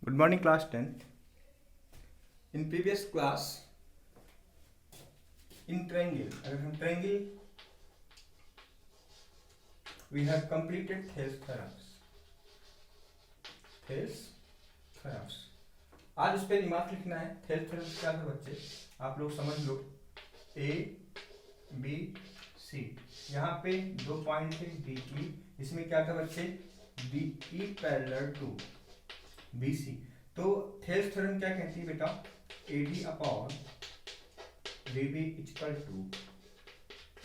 Good morning, class 10th. In previous class, in triangle, अगर हम triangle, we have completed Thales theorems. Thales theorems. आज उस पर remark लिखना है. Thales theorems क्या था बच्चे? आप लोग समझ लो. A, B, C. यहाँ पे दो पॉइंट थे D, E. इसमें क्या था बच्चे? D, E parallel to B, C. तो थेल्स थ्योरम क्या कहती है बेटा? AD upon BB equal to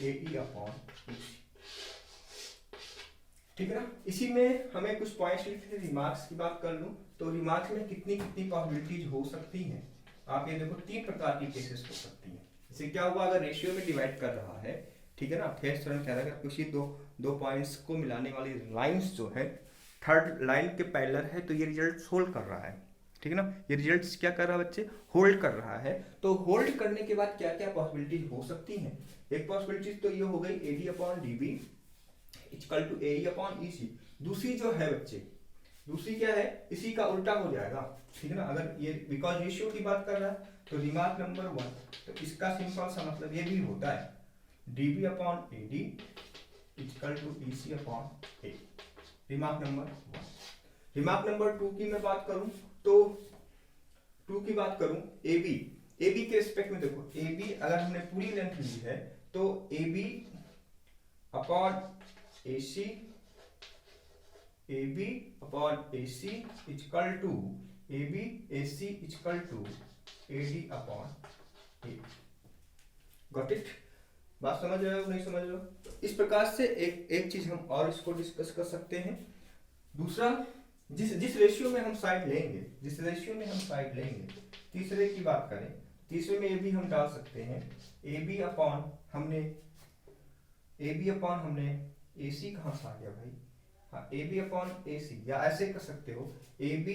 AE upon BC. ठीक है ना? इसी में हमें कुछ पॉइंट्स लिखे थे. रिमार्क्स की बात कर लूं तो रिमार्क्स में कितनी कितनी पॉसिबिलिटीज हो सकती हैं. आप ये देखो, तीन प्रकार की केसेस हो सकती हैं. जैसे क्या हुआ, अगर रेशियो में डिवाइड कर रहा है, ठीक है ना, थेल्स थ्योरम कह रहा है अगर किसी दो पॉइंट्स को मिलाने वाली लाइंस जो है थर्ड लाइन के पैरेलल है तो ये रिजल्ट होल्ड कर रहा है. ठीक है ना, ये रिजल्ट्स क्या कर रहा है बच्चे? होल्ड कर रहा है. तो होल्ड करने के बाद क्या क्या पॉसिबिलिटीज हो सकती हैं? एक पॉसिबिलिटीज तो ये हो गई AD upon DB equal to AE upon EC. दूसरी जो है बच्चे, दूसरी क्या है? इसी का उल्टा हो जाएगा. ठीक है ना, अगर ये बिकॉज रेशियो की बात कर रहा है तो रिमार्क नंबर 1, तो इसका सिंपल सा मतलब ये भी होता है DB upon AD equal to EC upon A. Remark number 1. Remark number 2 की मैं बात करूं तो 2 की बात करूं AB के रिस्पेक्ट में देखो, AB अगर हमने पूरी लेंथ ली है तो AB upon AC equal to AB AC equal to AD upon A. Got it? बात समझ रहे हो नहीं समझ रहे हो? तो इस प्रकार से एक चीज हम और इसको डिस्कस कर सकते हैं. दूसरा, जिस रेशियो में हम साइड लेंगे, तीसरे की बात करें, तीसरे में ये भी हम डाल सकते हैं AB अपॉन हमने AC कहाँ से आ गया भाई? हाँ, AB अपॉन AC, या ऐसे कर सकते हो AB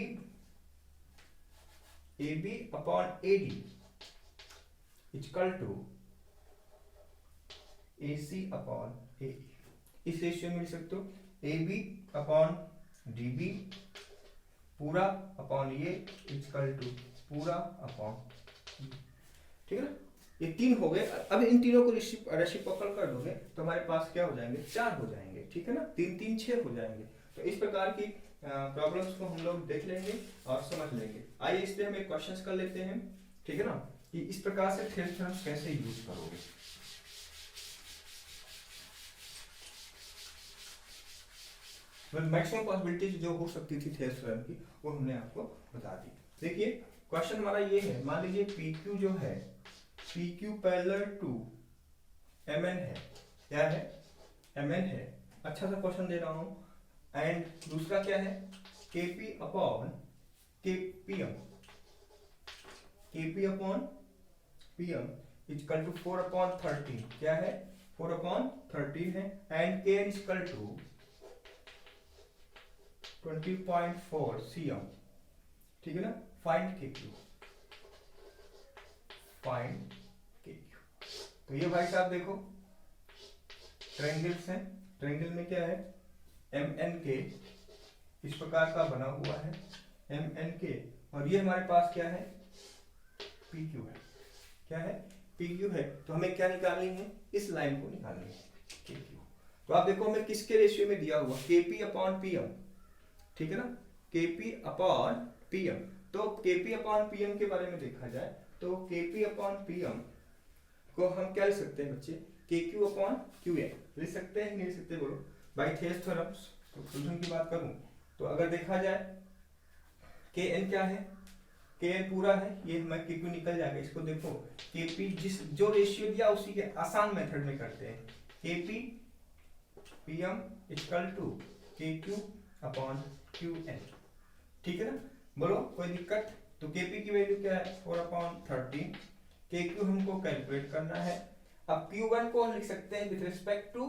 upon AD equal to AC upon AE. इस रेशियो में लिख सकते हो AB अपॉन DB पूरा अपॉन ये इक्वल टू पूरा अपॉन. ठीक है ना, ये तीन हो गए. अब इन तीनों को रेसिप्रोकल कर दोगे तो हमारे पास क्या हो जाएंगे? 4 हो जाएंगे. ठीक है ना, 3 3 6 हो जाएंगे. तो इस प्रकार की प्रॉब्लम्स को हम लोग देख लेंगे और समझ लेंगे. आइए इस पे हम एक क्वेश्चंस कर लेते हैं. ठीक है ना, कि इस प्रकार से थेल्स थ्योरम कैसे यूज करोगे. मैक्सिमम पॉसिबिलिटीज जो हो सकती थी थेल्स थ्योरम की वो हमने आपको बता दी. देखिए क्वेश्चन हमारा ये है, मान लीजिए PQ जो है, PQ पैरेलल टू MN है. क्या है? MN है. अच्छा सा क्वेश्चन दे रहा हूं. एंड दूसरा क्या है? KP upon PM equal to 4 upon 13. क्या है? 4 अपॉन 13 है. And KN equal to 20.4 cm. ठीक है ना, फाइंड KQ. तो ये भाई साहब देखो ट्रायंगल्स हैं. ट्रायंगल में क्या है? MNK इस प्रकार का बना हुआ है MNK, और ये हमारे पास क्या है? PQ है. क्या है? PQ है. तो हमें क्या निकालनी है? इस लाइन को निकालनी है KQ. तो आप देखो हमें किसके रेशियो में दिया हुआ? KP upon PM. ठीक है ना, KP अपॉन PM. तो KP अपॉन PM के बारे में देखा जाए तो KP अपॉन PM को हम क्या लिख सकते हैं बच्चे? KQ अपॉन QN लिख सकते हैं कि नहीं लिख सकते? बोलो बाय थेल्स थ्योरम. तो सोल्यूशन की बात करूं तो अगर देखा जाए KN क्या है? KN पूरा है, ये हमें KQ निकल जाएगा. इसको देखो KP जो रेशियो दिया उसी के आसान मेथड में करते हैं. KP PM equal to KQ upon QN. ठीक है ना, बोलो कोई दिक्कत? तो KP की वैल्यू क्या है? 4 अपॉन 13. KQ हमको कैलकुलेट करना है. अब Q1 को लिख सकते हैं विद रिस्पेक्ट टू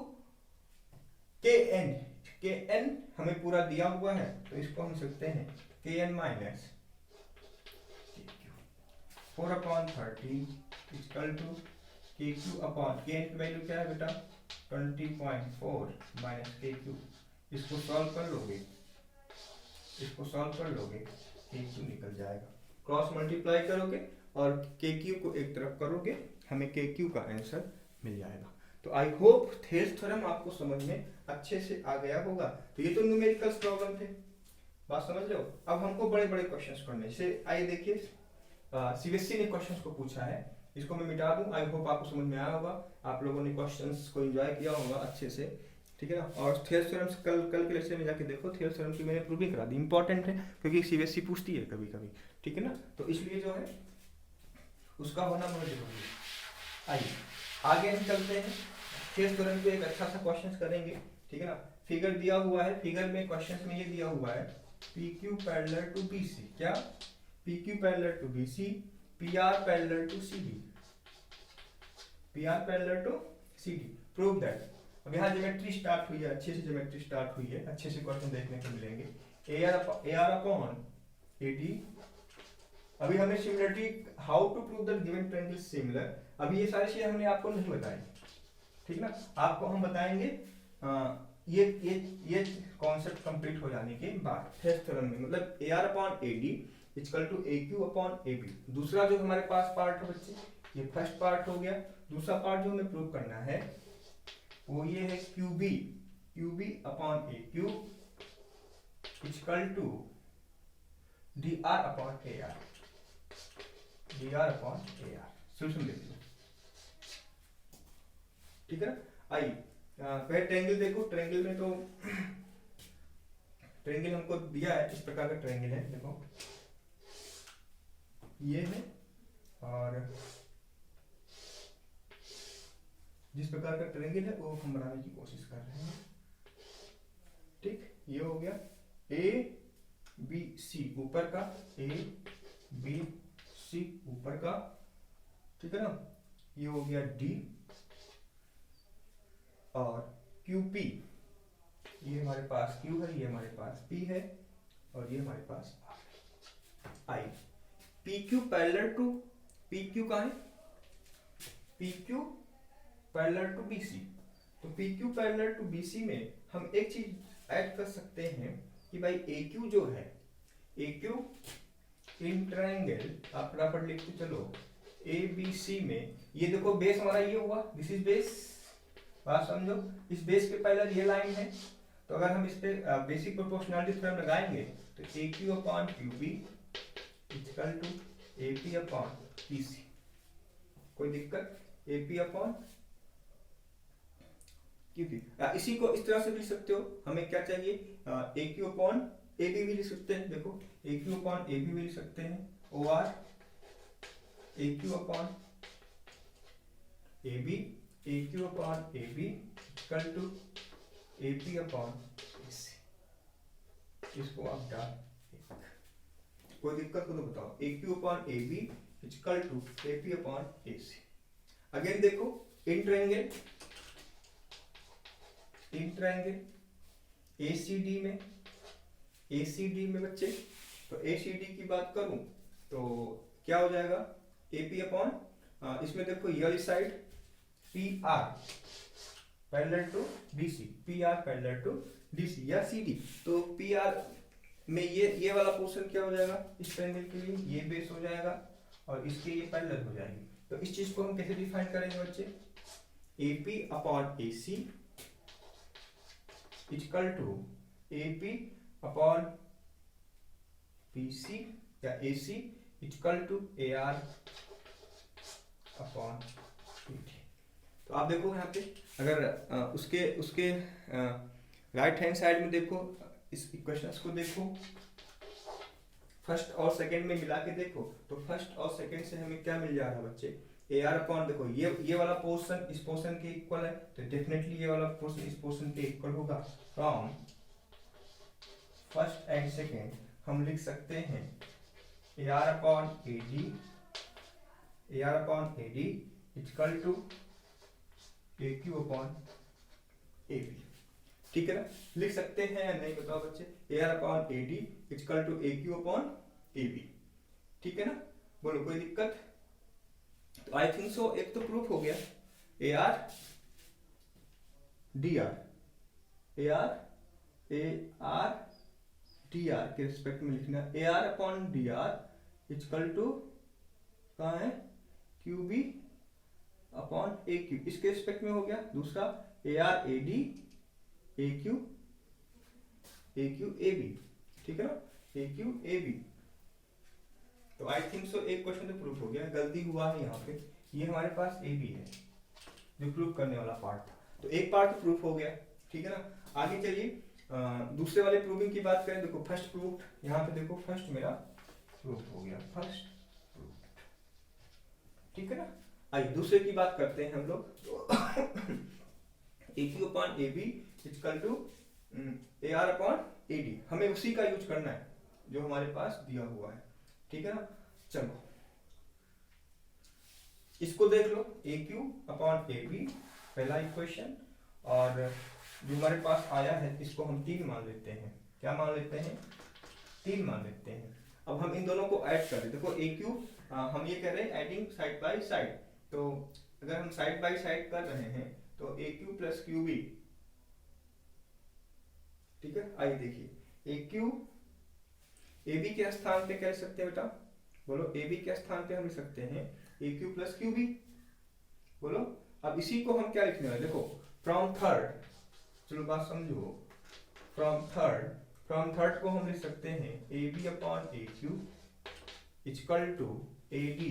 KN हमें पूरा दिया हुआ है तो इसको हम सकते हैं KN minus KQ. 4 upon 13 equal to KQ upon KN की वैल्यू क्या है बेटा? 20.4 माइनस KQ. इसको सॉल्व कर लोगे के क्यू निकल जाएगा। क्रॉस मल्टीप्लाई करोगे और के क्यू को एक तरफ करोगे, हमें के क्यू का आंसर मिल जाएगा। तो आई होप थेल्स थ्योरम आपको समझ में अच्छे से आ गया होगा। तो ये तो न्यूमेरिकल्स प्रॉब्लम थे, बात समझ रहे हो। अब हमको बड़े बड़े क्वेश्चंस करने, जैसे आइए देखिए सीबीएसई ने क्वेश्चंस को पूछा है, इसको मैं मिटा दूं। आई होप आपको समझ में आया होगा, आप लोगों ने क्वेश्चंस को एंजॉय किया होगा अच्छे से, ठीक है ना। और थेल्स थ्योरम कल के लेक्चर में जाके देखो, थेल्स थ्योरम की मैंने प्रूव भी करा दी, इंपॉर्टेंट है क्योंकि सीबीएसई पूछती है कभी कभी, ठीक है ना। तो इसलिए जो है उसका होना बहुत जरूरी है। आइए आगे हम चलते हैं, थेल्स थ्योरम पे एक अच्छा सा क्वेश्चन करेंगे, ठीक है ना। फिगर दिया हुआ है, फिगर में क्वेश्चन में ये दिया हुआ है PQ पैरेलल टू BC, क्या PQ parallel to BC, PR parallel to CD, PR parallel to CD, prove that. अब यहाँ ज्योमेट्री स्टार्ट हुई है, अच्छे से ज्योमेट्री स्टार्ट हुई है, अच्छे से क्वेश्चन देखने को मिलेंगे। AR अपॉन AD, अभी हमें similarity, how to prove that given triangle is similar, अभी ये सारी चीजें हमने आपको नहीं बताई, ठीक ना। आपको हम बताएंगे ये कॉन्सेप्ट कंप्लीट हो जाने के बाद थेल्स थ्योरम में, मतलब AR upon AD equal to AQ upon AB। दूसरा जो हमारे पास पार्ट है बच्चे, ये फर्स्ट पार्ट हो गया। दूसरा पार्ट जो हमें प्रूव करना है वो ये है QB upon AQ equal to DR upon AR, DR upon AR। Solution देखिए, ठीक है। आइए पहले ट्रायंगल देखो, ट्रायंगल में तो ट्रायंगल हमको दिया है, इस प्रकार का ट्रायंगल है, देखो ये है, और जिस प्रकार का ट्रायंगल है वो हम बनाने की कोशिश कर रहे हैं, ठीक। ये हो गया ABC ऊपर का, ABC ऊपर का, ठीक है ना। ये हो गया D और QP, ये हमारे पास Q है, ये हमारे पास P है, और ये हमारे पास R है। I PQ parallel to, PQ का है PQ पैरेलल टू BC, तो PQ पैरेलल टू BC में हम एक चीज ऐड कर सकते हैं कि भाई AQ जो है, AQ इन ट्रायंगल, आप फटाफट लिखते चलो, ABC में ये देखो बेस हमारा ये हुआ, दिस इज बेस, बात समझो। इस बेस के पैरेलल ये लाइन है, तो अगर हम इस पे बेसिक प्रोपोर्शनलिटी थ्योरम लगाएंगे तो AQ upon QB equal to AP upon PC, कोई दिक्कत, AP अपॉन QB। इसी को इस तरह से भी लिख सकते हो, हमें क्या चाहिए, AQ अपॉन AB भी लिख सकते हैं, देखो AQ अपॉन AB भी लिख सकते हैं, OR AQ upon AB, AQ upon AB equal to AP upon AC। इसको आप डाल, कोई दिक्कत हो तो बताओ, AQ upon AB equal to AP upon AC। Again देखो इन ट्रायंगल ACD में बच्चे, तो ACD की बात करूं तो क्या हो जाएगा, AP अपॉन, इसमें देखो ये वाली side PR parallel to DC, PR parallel to DC या CD, तो PR में ये वाला पोर्शन क्या हो जाएगा, इस ट्रायंगल के लिए ये बेस हो जाएगा और इसके ये पैरेलल हो जाएगी। तो इस चीज को हम कैसे डिफाइन करेंगे बच्चे, AP upon AC equal to AP upon PC या AC equal to AR upon PT। तो आप देखो यहाँ पे अगर उसके राइट हैंड साइड में देखो, इस इक्वेशंस को देखो, फर्स्ट और सेकंड में मिला के देखो, तो फर्स्ट और सेकंड से हमें क्या मिल जा रहा है बच्चे, AR अपॉन, देखो ये वाला पोर्शन इस पोर्शन के इक्वल है, तो डेफिनेटली ये वाला पोर्शन इस पोर्शन के इक्वल होगा। फ्रॉम फर्स्ट एंड सेकंड हम लिख सकते हैं AR upon AD equal to AQ upon AB, ठीक है ना। लिख सकते हैं या नहीं बताओ बच्चे, AR upon AD equal to AQ upon AB, ठीक है ना, बोलो कोई दिक्कत। तो आई थिंक सो एक तो प्रूफ हो गया, AR DR डी आर के रिस्पेक्ट में लिखना A R upon D R equal to कहाँ है Q B upon A Q, इसके रिस्पेक्ट में हो गया। दूसरा A R A D A Q A B, ठीक है ना, ए क्यू ए बी। तो आई थिंक सो एक क्वेश्चन तो प्रूफ हो गया, गलती हुआ है यहाँ पे, ये हमारे पास ए बी है जो प्रूफ करने वाला पार्ट था, तो एक पार्ट तो प्रूफ हो गया, ठीक है ना। आगे चलिए दूसरे वाले प्रूविंग की बात करें। देखो फर्स्ट प्रूफ, यहाँ पे देखो फर्स्ट मेरा प्रूफ हो गया, फर्स्ट प्रूफ, ठीक है ना। आइए दूसरे की बात करते हैं हम लोग। A Q upon A B is equal to A R upon A D, हमें उसी का यूज करना है जो हमारे पास दिया हुआ है, ठीक है ना। चलो इसको देख लो, ए क्यू अपॉन ए बी पहला इक्वेशन, और जो हमारे पास आया है इसको हम 3 मान लेते हैं। क्या मान लेते हैं? 3 मान लेते हैं। अब हम इन दोनों को ऐड कर रहे, देखो ए क्यू हम ये कह रहे हैं एडिंग साइड बाय साइड, तो अगर हम साइड बाय साइड कर रहे हैं तो ए क्यू प्लस क्यू बी, ठीक है। आइए देखिए, ए क्यू ए बी के स्थान पे क्या लिख सकते हैं बेटा? बोलो, ए बी के स्थान पे हम लिख सकते हैं A Q plus Q B, बोलो। अब इसी को हम क्या लिखने वाले, देखो फ्रॉम थर्ड, चलो बात समझो, फ्रॉम थर्ड को हम लिख सकते हैं A B upon A Q equal to A D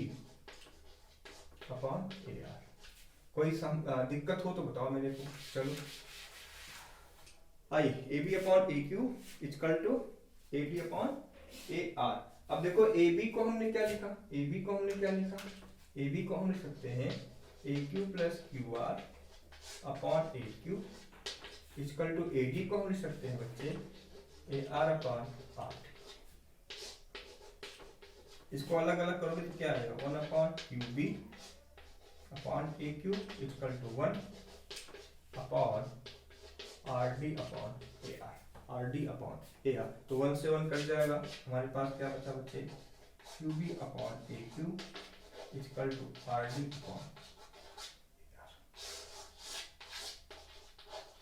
upon A R. कोई दिक्कत हो तो बताओ मेरे को। चलो आइए, A B upon A Q equal to A D upon A R. अब देखो ए बी को हमने क्या लिखा, ए बी को हमने क्या लिखा, ए बी को हम लिख सकते हैं A Q plus Q R upon A Q equal to A D को हम लिख सकते हैं बच्चे ए आर अपॉन आर। इसको अलग अलग करोगे तो क्या आएगा, 1 upon Q B upon A Q equal to 1 upon R D upon A R, R D upon A R. तो 1 से 1 कट जाएगा, हमारे पास क्या बचा बच्चे, Q B upon A Q equal to R D upon A R.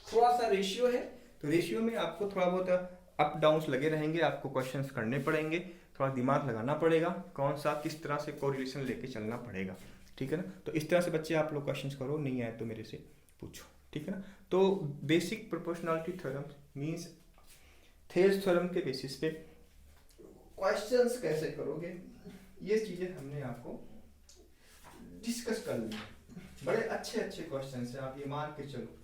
थोड़ा सा ratio है, तो रेशियो में आपको थोड़ा बहुत अप डाउन्स लगे रहेंगे, आपको क्वेश्चंस करने पड़ेंगे, थोड़ा दिमाग लगाना पड़ेगा, कौन सा किस तरह से कोरिलेशन लेके चलना पड़ेगा, ठीक है ना। तो इस तरह से बच्चे आप लोग क्वेश्चंस करो, नहीं आए तो मेरे से पूछो, ठीक है ना। तो basic proportionality theorem means Thales theorem के बेसिस पे क्वेश्चंस कैसे करोगे, ये चीजें हमने आपको डिस्कस कर ली। बड़े अच्छे अच्छे क्वेश्चंस हैं, आप ये मान के चलो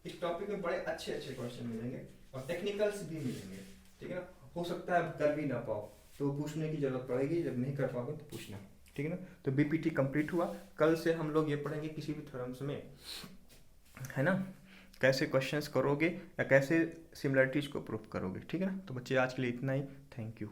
इस टॉपिक में बड़े अच्छे अच्छे क्वेश्चन मिलेंगे और टेक्निकल्स भी मिलेंगे, ठीक है ना। हो सकता है कर भी ना पाओ तो पूछने की जरूरत पड़ेगी, जब नहीं कर पाओगे तो पूछना, ठीक है ना। तो बीपीटी कंप्लीट हुआ, कल से हम लोग ये पढ़ेंगे किसी भी थ्योरम्स में, है ना, कैसे क्वेश्चंस करोगे या कैसे सिमिलरिटीज को प्रूफ करोगे, ठीक है ना। तो बच्चे आज के लिए इतना ही, थैंक यू।